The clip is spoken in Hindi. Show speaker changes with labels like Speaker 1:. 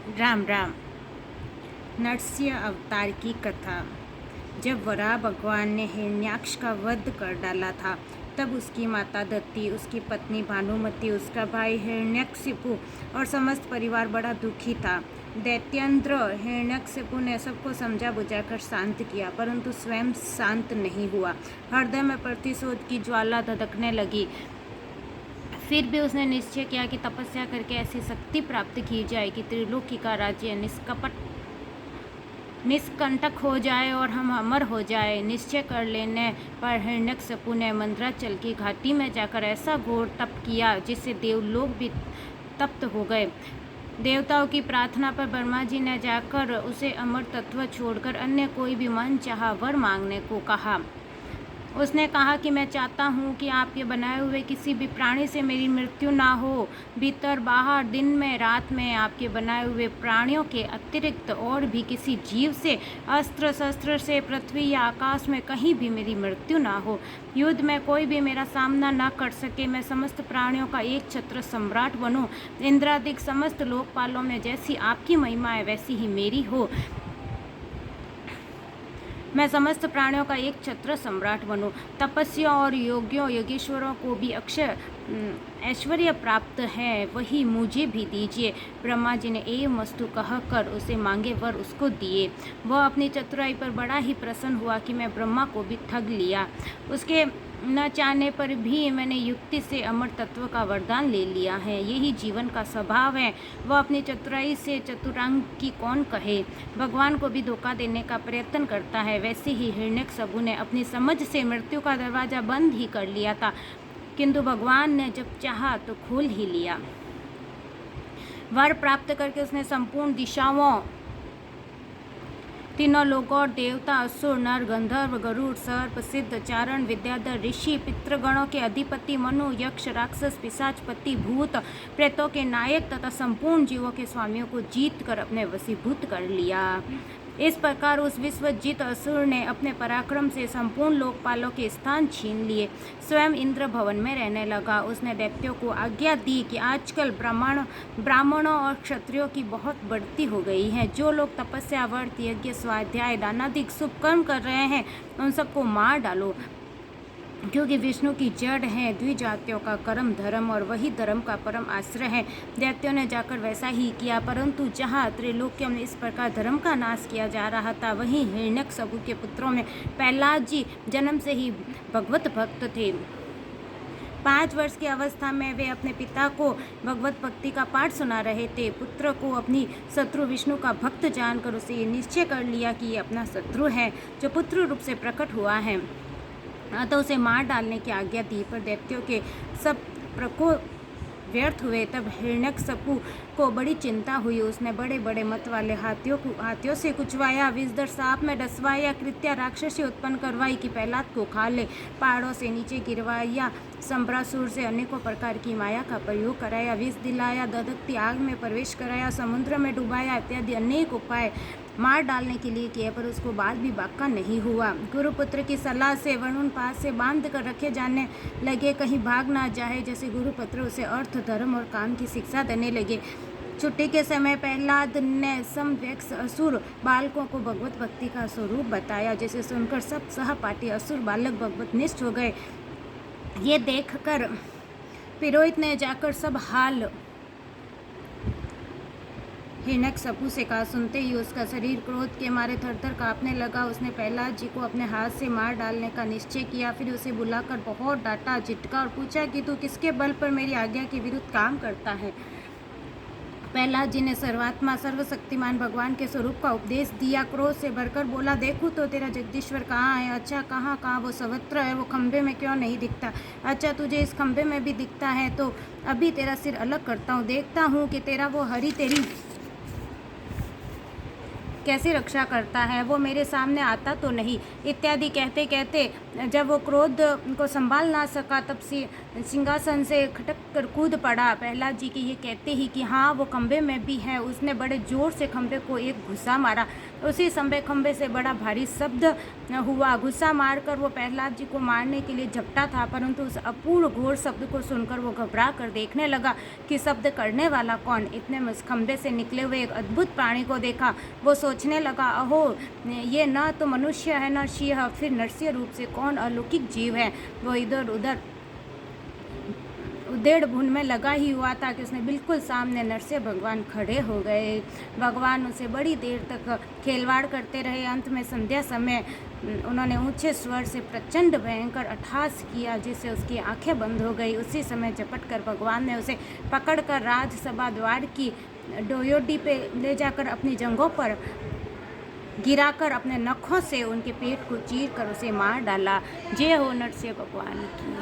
Speaker 1: राम राम। नरसिंह अवतार की कथा। जब वराह भगवान ने हिरण्याक्ष का वध कर डाला था, तब उसकी माता दत्ती, उसकी पत्नी भानुमति, उसका भाई हिरण्यकशिपु और समस्त परिवार बड़ा दुखी था। दैत्येंद्र हिरण्यकशिपु ने सबको समझा बुझाकर शांत किया, परंतु स्वयं शांत नहीं हुआ। हृदय में प्रतिशोध की ज्वाला धधकने लगी। फिर भी उसने निश्चय किया कि तपस्या करके ऐसी शक्ति प्राप्त की जाए कि त्रिलोकी का राज्य निष्कंटक हो जाए और हम अमर हो जाए। निश्चय कर लेने पर हिरण्यकशिपु ने मंदराचल की घाटी में जाकर ऐसा घोर तप किया जिससे देवलोक भी तप्त हो गए। देवताओं की प्रार्थना पर ब्रह्मा जी ने जाकर उसे अमर तत्व छोड़कर अन्य कोई भी मन चाहा वर मांगने को कहा। उसने कहा कि मैं चाहता हूँ कि आपके बनाए हुए किसी भी प्राणी से मेरी मृत्यु ना हो। भीतर बाहर, दिन में रात में आपके बनाए हुए प्राणियों के अतिरिक्त और भी किसी जीव से, अस्त्र शस्त्र से, पृथ्वी या आकाश में कहीं भी मेरी मृत्यु ना हो। युद्ध में कोई भी मेरा सामना ना कर सके। मैं समस्त प्राणियों का एक छत्र सम्राट बनूं। इंद्रादिक समस्त लोकपालों में जैसी आपकी महिमा है वैसी ही मेरी हो। मैं समस्त प्राणियों का एक छत्र सम्राट बनूं। तपस्या और योगियों योगेश्वरों को भी अक्षय ऐश्वर्य प्राप्त है, वही मुझे भी दीजिए। ब्रह्मा जी ने एवं वस्तु कहकर उसे मांगे वर उसको दिए। वह अपनी चतुराई पर बड़ा ही प्रसन्न हुआ कि मैं ब्रह्मा को भी ठग लिया। उसके न चाहने पर भी मैंने युक्ति से अमर तत्व का वरदान ले लिया है। यही जीवन का स्वभाव है। वह अपनी चतुराई से चतुरांग की कौन कहे। भगवान को भी धोखा देने का प्रयत्न करता है। वैसे ही हिरण्यकशिपु ने अपनी समझ से मृत्यु का दरवाजा बंद ही कर लिया था, किंतु भगवान ने जब चाहा तो खोल ही लिया। वर प्राप्त करके उसने संपूर्ण दिशाओं, तीनों लोगों और देवता, असुर, नर, गंधर्व, गरुड़, सर्प, सिद्ध, चारण, विद्याधर, ऋषि, पितृगणों के अधिपति, मनु, यक्ष, राक्षस, पिशाच, पति, भूत, प्रेतों के नायक तथा संपूर्ण जीवों के स्वामियों को जीत कर अपने वशीभूत कर लिया। इस प्रकार उस विश्वजीत असुर ने अपने पराक्रम से संपूर्ण लोकपालों के स्थान छीन लिए। स्वयं इंद्र भवन में रहने लगा। उसने दैत्यों को आज्ञा दी कि आजकल ब्राह्मणों और क्षत्रियों की बहुत बढ़ती हो गई है। जो लोग तपस्या, व्रत, यज्ञ, स्वाध्याय, दानादिक शुभ कर्म कर रहे हैं उन सबको मार डालो, क्योंकि विष्णु की जड़ है द्विजातियों का कर्म धर्म और वही धर्म का परम आश्रय है। दैत्यों ने जाकर वैसा ही किया, परंतु जहाँ त्रिलोक्यों में इस प्रकार धर्म का नाश किया जा रहा था, वहीं हिरण्यकशिपु के पुत्रों में प्रहलाद जी जन्म से ही भगवत भक्त थे। 5 वर्ष की अवस्था में वे अपने पिता को भगवत भक्ति का पाठ सुना रहे थे। पुत्र को अपनी शत्रु विष्णु का भक्त जानकर उसे ये निश्चय कर लिया कि ये अपना शत्रु है जो पुत्र रूप से प्रकट हुआ है, अतः उसे मार डालने की आज्ञा दी। पर दैत्यों के सब प्रकोप व्यर्थ हुए। तब हिरण्यकशिपु को बड़ी चिंता हुई। उसने बड़े बड़े मत वाले हाथियों से कुचवाया, विषधर सांप में डसवाया, कृत्या राक्षसी उत्पन्न करवाई कि प्रहलाद को खा ले, पहाड़ों से नीचे गिरवाया, संबरासुर से अनेकों प्रकार की माया का प्रयोग कराया, विष दिलाया, दधकती आग में प्रवेश कराया, समुद्र में डुबाया, इत्यादि अनेक उपाय मार डालने के लिए किए, पर उसको बाल भी बाका नहीं हुआ। गुरुपुत्र की सलाह से वरुण पास से बांध कर रखे जाने लगे, कहीं भाग ना जाए। जैसे गुरुपुत्र उसे अर्थ, धर्म और काम की शिक्षा देने लगे। छुट्टी के समय प्रहलाद ने समवयस्क असुर बालकों को भगवत भक्ति का स्वरूप बताया, जिसे सुनकर सब सहपाठी असुर बालक भगवत निष्ठ हो गए। ये देखकर पुरोहित ने जाकर सब हाल हिरण्यकशिपु से कहा। सुनते ही उसका शरीर क्रोध के मारे थरथर कांपने लगा। उसने प्रहलाद जी को अपने हाथ से मार डालने का निश्चय किया। फिर उसे बुलाकर बहुत डांटा, झिटका और पूछा कि तू किसके बल पर मेरी आज्ञा के विरुद्ध काम करता है। प्रहलाद जी ने सर्वात्मा सर्वशक्तिमान भगवान के स्वरूप का उपदेश दिया। क्रोध से भरकर बोला, देखूँ तो तेरा जगदीश्वर कहाँ है? अच्छा, कहाँ वो सर्वत्र है, वो खंभे में क्यों नहीं दिखता? अच्छा, तुझे इस खंभे में भी दिखता है तो अभी तेरा सिर अलग करता हूँ, देखता हूँ कि तेरा वो हरि तेरी कैसे रक्षा करता है। वो मेरे सामने आता तो नहीं। इत्यादि कहते कहते जब वो क्रोध को संभाल ना सका तब सिंहासन से खटक कर कूद पड़ा। प्रहलाद जी की ये कहते ही कि हाँ वो खंबे में भी है। उसने बड़े जोर से खंबे को एक घुसा मारा। उसी समय खंबे से बड़ा भारी शब्द हुआ। घुसा मारकर वो प्रहलाद जी को मारने के लिए झपटा था, परंतु उस अपूर्व घोर शब्द को सुनकर वो घबरा कर देखने लगा कि शब्द करने वाला कौन। इतने में उस खंबे से निकले हुए एक अद्भुत प्राणी को देखा। वो सोचने लगा, अहो ये न तो मनुष्य है न सिंह, फिर नरसिंह रूप से कौन अलौकिक जीव है। वो इधर उधर उधेड़ बुन में लगा ही हुआ था कि उसने बिल्कुल सामने नरसिंह भगवान खड़े हो गए। भगवान उसे बड़ी देर तक खेलवाड़ करते रहे। अंत में संध्या समय उन्होंने ऊंचे स्वर से प्रचंड भयंकर अट्टहास किया, जिससे उसकी आंखें बंद हो गई। उसी समय झपट कर भगवान ने उसे पकड़कर राजसभा द्वार की डोयोडी पे ले जाकर अपनी जंघों पर गिराकर अपने नखों से उनके पेट को चीर कर उसे मार डाला। जय हो नरसिंह भगवान की।